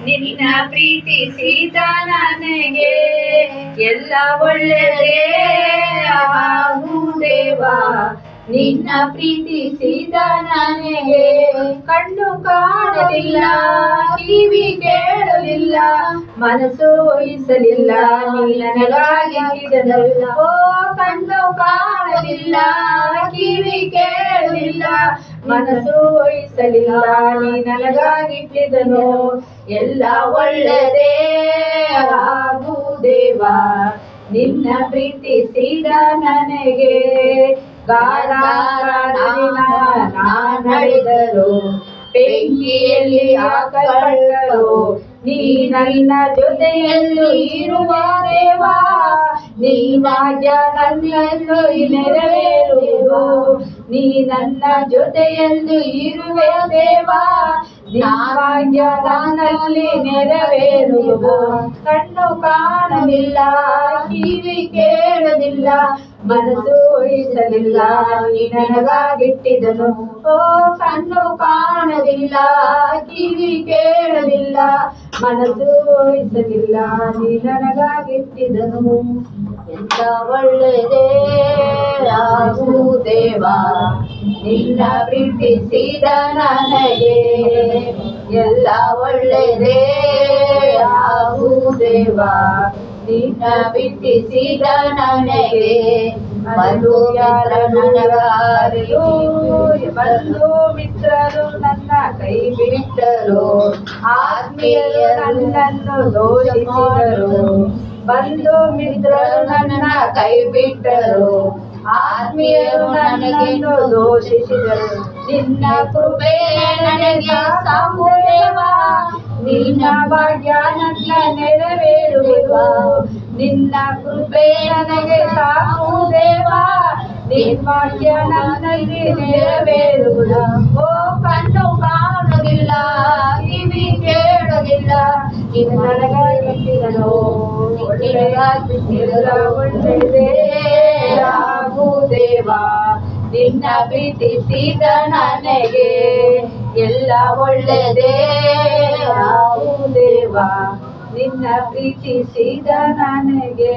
ನಿನ್ನ ಪ್ರೀತಿಸಿದ ನನಗೆ ಎಲ್ಲ ಒಳ್ಳೆಯದೇ ಆಗುವುದೇವಾ. ನಿನ್ನ ಪ್ರೀತಿಸಿದ ನನಗೆ ಕಣ್ಣು ಕಾಣಲಿಲ್ಲ, ಕಿವಿ ಕೇಳಲಿಲ್ಲ, ಮನಸ್ಸು ಊಹಿಸಲಿಲ್ಲ, ನೀ ನನಗಾಗಿದ್ದನಲ್ಲ. ಓ ಕಣ್ಣು ಕಾಣಲಿಲ್ಲ, ಕಿವಿ ಕೇಳಲಿಲ್ಲ, ಮನಸ್ಸು ಊಹಿಸಲಿಲ್ಲ, ನೀ ನನಗಾಗಿಟ್ಟಿದನು. ಎಲ್ಲ ಒಳ್ಳೆಯದೇ ಆಗುವುದೇವಾ. ನಿನ್ನ ಪ್ರೀತಿಸಿದ ನನಗೆ ನಡೆದರು, ಬೆಂಕಿಯಲ್ಲಿ ಹಾಕಲ್ಪಟ್ಟರು, ನೀ ನನ್ನ ಜೊತೆಯಲ್ಲಿ ಇರುವ ದೇವಾ. ನೀ ಭಾಗ್ಯ ನನ್ನಲ್ಲಿ ನೆರವೇರುವುದು, ನೀ ನನ್ನ ಜೊತೆಯಲ್ಲಿ ಇರುವ ದೇವಾ. ಭಾಗ್ಯ ನನ್ನಲ್ಲಿ ನೆರವೇರುವುದು. ಕಣ್ಣು ಕಾಣಲಿಲ್ಲ, ಕಿವಿ ಕೇಳಲಿಲ್ಲ, ಮನಸ್ಸು ಊಹಿಸಲಿಲ್ಲ, ನೀ ನನಗಾಗಿಟ್ಟಿದನು. ಓ ಕಣ್ಣು ಕಾಣಲಿಲ್ಲ, ಕಿವಿ ಕೇಳಲಿಲ್ಲ, ಮನಸ್ಸು ಊಹಿಸಲಿಲ್ಲ, ನೀ ನನಗಾಗಿಟ್ಟಿದನು. ಎಂತ ಒಳ್ಳೆಯದೇ ಆಗುವುದೇವಾ. ನಿನ್ನ ಪ್ರೀತಿಸಿದ ನನಗೆ ಎಲ್ಲ ಒಳ್ಳೆಯದೇ ಆಗುವುದೇವಾ. ನಿನ್ನ ಪ್ರೀತಿಸಿದ ನನಗೆ ಬಂಧು ಮಿತ್ರರು ನನ್ನ ಕೈ ಬಿಟ್ಟರು, ಆತ್ಮೀಯರು ನನ್ನನ್ನು ದೂಷಿಸಿದರು. ಬಂಧು ಮಿತ್ರರು ನನ್ನ ಕೈ ಬಿಟ್ಟರು, ಆತ್ಮೀಯರು ನನ್ನನ್ನು ದೂಷಿಸಿದರು. ನಿನ್ನ ಕೃಪೆ ನನಗೆ ಸಾಕುದೇವಾ. ನಿನ್ನ ಭಾಗ್ಯ ನನ್ನ ನೆರವೇರುವುದು. ನಿನ್ನ ಕೃಪೆ ನನಗೆ ಸಾಕುದೇವಾ. ನಿನ್ನ ಭಾಗ್ಯ ನನ್ನಲ್ಲಿ ನೆರವೇರುವುದು. ಓ ಕಣ್ಣು ಕಾಣುವುದಿಲ್ಲ, ಕಿವಿ ಕೇಳುವುದಿಲ್ಲ, ಇದು ನನಗಾಗಿಟ್ಟಿದನು. ಒಳ್ಳೆಯದೇ ಆಗುವುದೇವಾ. ನಿನ್ನ ಪ್ರೀತಿಸಿದ ನನಗೆ ಎಲ್ಲ ಒಳ್ಳೆಯದೇ ಆಗುವುದೇವಾ. ನಿನ್ನ ಪ್ರೀತಿಸಿದ ನನಗೆ